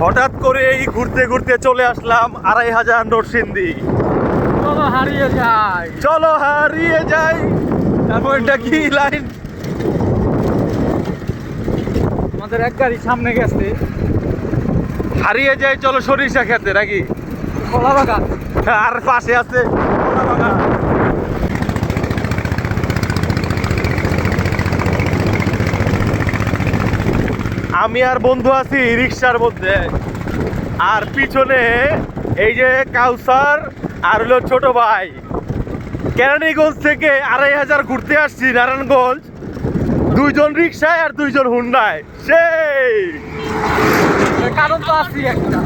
হঠাৎ করে এই ঘুরতে ঘুরতে চলে আসলাম 2500 নরসিংদী। চলো হারিয়ে যাই, চলো হারিয়ে যাই। তারপর এটা কি লাইন? আমাদের এক গাড়ি সামনে গেছে, হারিয়ে যাই চলো সরিষা খেতে নাকি? কলা বাগান। আর পাশে আছে কলা বাগান। আমি আর বন্ধু আছি রিক্সার মধ্যে, আর পিছনে এই যে কাউসার আর হলো ছোট ভাই। কেরানীগঞ্জ থেকে 2500 ঘুরতে আসছি নারায়ণগঞ্জ, 2 জন রিক্সায় আর 2 জন হুন্ডায়। সেই কারণ তো আছি একটা।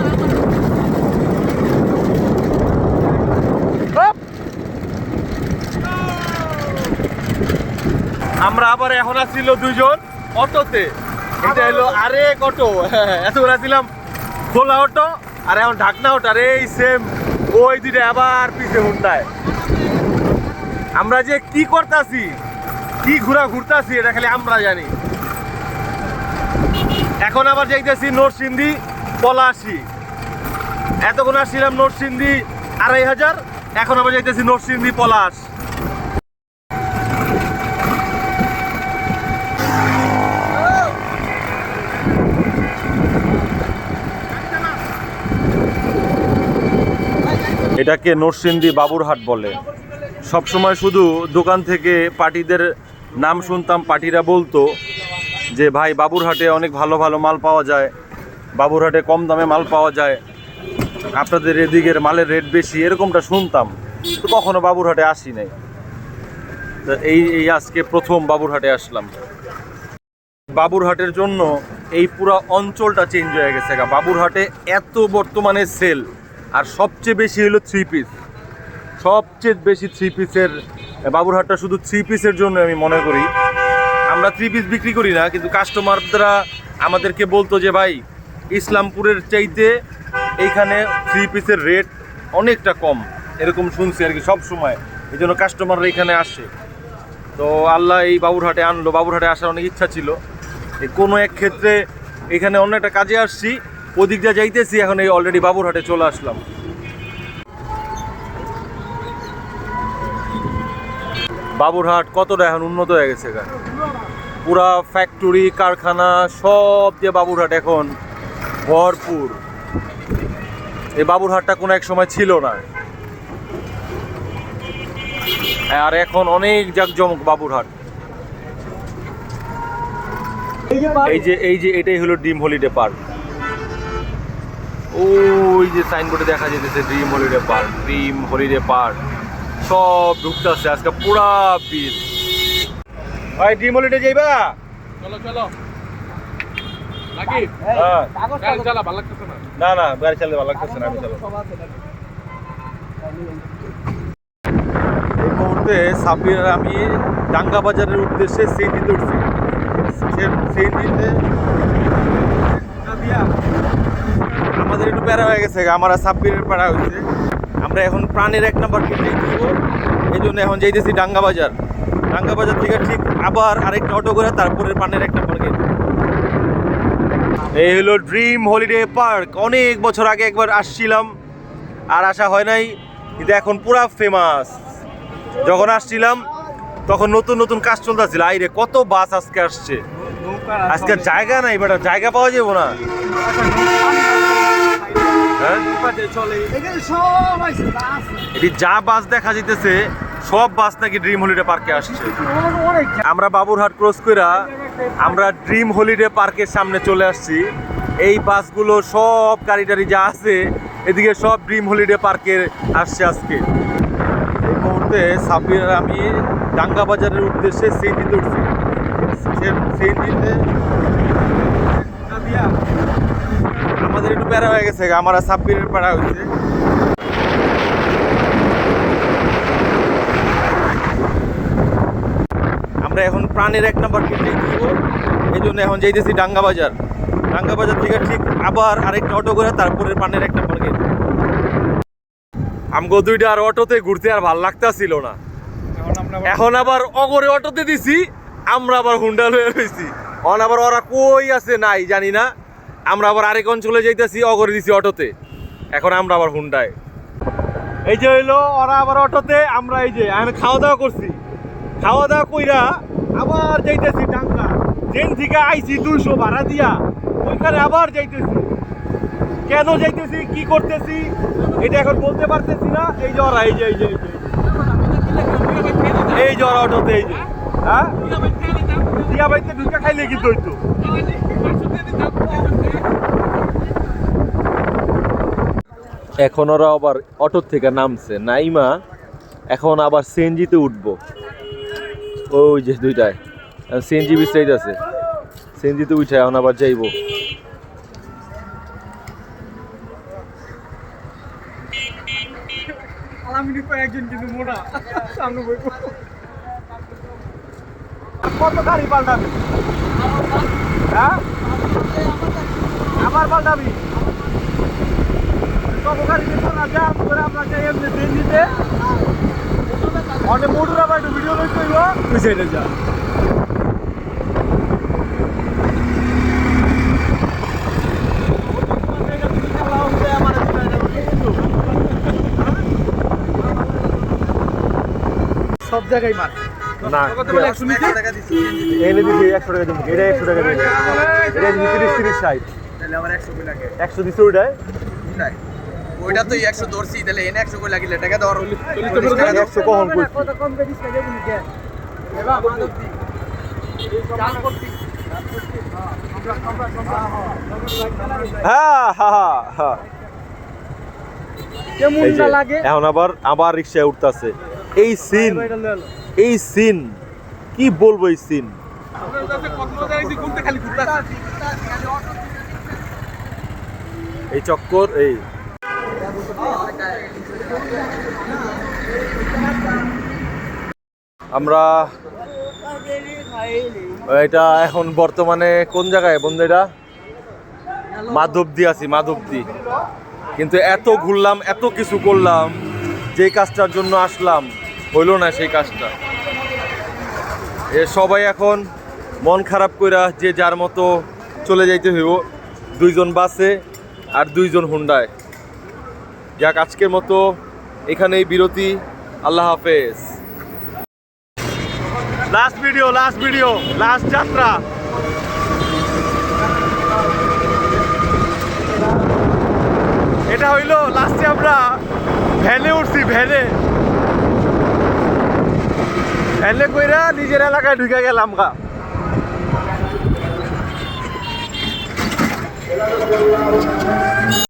আমরা আবার এখন আসছিল 2 জন অটোতে। এটা হলো আরেক অটো। এতক্ষণ আসছিলাম খোলা অটো, আর এখন ঢাকনা অটো। আর এই সেম ওই দুটো আবার পিছে হুন্ডায়। আমরা যে কি করতাছি, কি ঘুরতাছি এটা খালি আমরা জানি। এখন আবার যাইতেছি নরসিংদী পলাশী। এতক্ষণ আসছিলাম নরসিংদী 2500, এখন আবার যাইতেছি নরসিংদী পলাশ। এটাকে নরসিংদী বাবুরহাট বলে। সবসময় শুধু দোকান থেকে পার্টিদের নাম শুনতাম, পার্টিরা বলতো যে ভাই বাবুরহাটে অনেক ভালো ভালো মাল পাওয়া যায়, বাবুরহাটে কম দামে মাল পাওয়া যায়, আপনাদের এদিকের মালের রেট বেশি, এরকমটা শুনতাম। তো কখনো বাবুরহাটে আসি নাই। তো এই আজকে প্রথম বাবুরহাটে আসলাম। বাবুরহাটের জন্য এই পুরো অঞ্চলটা চেঞ্জ হয়ে গেছে। বাবুরহাটে এত বর্তমানে সেল, আর সবচেয়ে বেশি হলো 3 পিস। সবচেয়ে বেশি 3 পিসের বাবুরহাটটা শুধু 3 পিসের জন্য আমি মনে করি। আমরা 3 পিস বিক্রি করি না, কিন্তু কাস্টমাররা আমাদেরকে বলতো যে ভাই ইসলামপুরের চাইতে এইখানে 3 পিসের রেট অনেকটা কম, এরকম শুনছি আর কি সব সময়। এই জন্য কাস্টমাররা এখানে আসে। তো আল্লাহ এই বাবুরহাটে আনলো। বাবুরহাটে আসার অনেক ইচ্ছা ছিল। এই কোনো এক ক্ষেত্রে এখানে অন্য একটা কাজে আসছি, ওদিক দিয়ে যাইতেছি, এখন এই অলরেডি বাবুরহাটে চলে আসলাম। বাবুরহাট কতটা এখন উন্নত হয়ে গেছে। পুরা ফ্যাক্টরি কারখানা সব দিয়ে বাবুরহাট এখন ভরপুর। এই বাবুরহাটটা কোনো এক সময় ছিল না, আর এখন অনেক জাঁকজমক বাবুরহাট। এই যে এটাই হলো ড্রিম হলিডে পার্ক। ওই যে সাইনবোর্ডে দেখা যেতেছে dream holiday park, dream holiday park. সব ঢুকতে আসছে আজকে পুরা ভিড়। ভাই ড্রিম হলিডে যাইবা? চলো চলো নাকি? হ্যাঁ, গাড়ি চালা ভালো লাগতেছে না। না না গাড়ি চালাতে ভালো লাগতেছে না, আমি চালাবো। এই মুহূর্তে সাব্বির আর আমি ডাঙ্গা বাজারের উদ্দেশ্যে সিএনজিতে উঠছি। সিএনজিতে আমাদের একটু প্যারা হয়ে গেছে, আমার আর সাব্বিরের প্যারা হয়েছে। আমরা এখন প্রাণের 1 নাম্বার কিনতে দিব, এই জন্য এখন যাইতেছি ডাঙ্গা বাজার। ডাঙ্গা বাজার থেকে ঠিক আবার আরেকটা অটো করে তারপরে প্রাণের 1 নাম্বার কিনব। এই হলো ড্রিম হলিডে পার্ক। অনেক বছর আগে একবার আসছিলাম, আর আসা হয় নাই, কিন্তু এখন পুরা ফেমাস। যখন আসছিলাম তখন নতুন নতুন কাজ চলতেছিল। আইরে কত বাস আজকে আসছে, আজকে জায়গা নাই, বেটা জায়গা পাওয়া যাবো না। হ্যাঁ, এটি যা বাস দেখা যেতেছে সব বাস নাকি ড্রিম হলিডে পার্কে আসছে। আমরা বাবুরহাট ক্রস করে আমরা ড্রিম হলিডে পার্কের সামনে চলে আসছি। এই বাসগুলো সব গাড়ি টাড়ি যা আছে এদিকে সব ড্রিম হলিডে পার্কে আসছে আজকে। এই মুহূর্তে সাব্বির আর আমি ডাঙ্গা বাজারের উদ্দেশ্যে সিএনজিতে উঠছি। সিএনজিতে আমাদের একটু প্যারা হয়ে গেছে, আমার আর সাব্বিরের প্যারা হয়েছে। আমরা এখন প্রাণের 1 নাম্বার কিনতে দিব, এই জন্য এখন যাইতেছি ডাঙ্গা বাজার। ডাঙ্গা বাজার থেকে ঠিক আবার আরেকটা অটো করে তারপরে প্রাণের 1 নাম্বার কিনব। আমগো দুইটা আর অটোতে ঘুরতে আর ভাল লাগতাছিল না। এখন আবার অগরে অটোতে দিছি, আমরা আবার হুন্ডা লয়ে রয়েছি। এখন আবার ওরা কই আছে নাই জানি না। আমরা আবার আরেক অঞ্চলে যাইতেছি, অগরে দিছি অটোতে, এখন আমরা আবার হুন্ডায়। এই যে হইলো ওরা আবার অটোতে, আমরা এই যে এখন খাওয়া দাওয়া করছি, খাওয়া দাওয়া কইরা আবার যাইতেছি টাঙ্গা, ট্রেন থেকে আইছি 200 ভাড়া দিয়া, ওইখানে আবার যাইতেছি। কেন যাইতেছি, কি করতেছি এটা এখন বলতে পারতেছি না। এই যে ওরা, এই যে এই যে ওরা অটোতে, এই যে হ্যাঁ দিয়া বাইতে ঢুকে খাইলে কিন্তু হইতো। এখন ওরা আবার অটোর থেকে নামছে, নাইমা এখন আবার সিএনজিতে উঠবো। ওই যে দুইটায় সিএনজি বিস্তারিত আছে, সিএনজিতে উঠে এখন আবার যাইবো। একজন কিন্তু মোটা সামনে বইবো। কত গাড়ি পাল্টাবি? হ্যাঁ আমার পাল্টাবি কত গাড়ি দিতে না যা করে আমরা যাই এমনি সিএনজিতে। অনেক মোটর আবার একটু ভিডিও লইতে হইব, তুই সাইডে যা। সব জায়গায় মার না এনে দিছি 100 টাকা দিবি, এটা 100 টাকা দিবি, এটা 30 60 তাহলে আমার 100 কই লাগে 100 দিছি ওইটায়। ওইটা তো 100 ধরছি, তাহলে এনে 100 কই লাগিলে টাকা ধর 100 কখন কইছি? কত কম করে দিছ দেব নি কে এবা মাদক দি চাল করতি হ্যাঁ হ্যাঁ হ্যাঁ কেমন এই যে, না লাগে। এখন আবার রিকশায় উঠতাছে। এই সিন, এই সিন কি বলবো, এই সিন আপনার কাছে কত জায়গায় ঘুরতে খালি ঘুরতাছি। এই চক্কর। এই আমরা এটা এখন বর্তমানে কোন জায়গায় বন্ধু? এটা মাধবদী আছি, মাধবদী। কিন্তু এত ঘুরলাম, এত কিছু করলাম, যে কাজটার জন্য আসলাম হইল না সেই কাজটা। এ সবাই এখন মন খারাপ কইরা যে যার মতো চলে যাইতে হইব, 2 জন বাসে আর 2 জন হুন্ডায়। যাক, আজকের মতো এখানেই বিরতি। আল্লাহ হাফেজ। লাস্ট ভিডিও, লাস্ট যাত্রা। এটা হইলো লাস্টে আমরা ভ্যানে উঠছি, ভ্যানে কইরা নিজের এলাকায় ঢুকে গেলাম গা।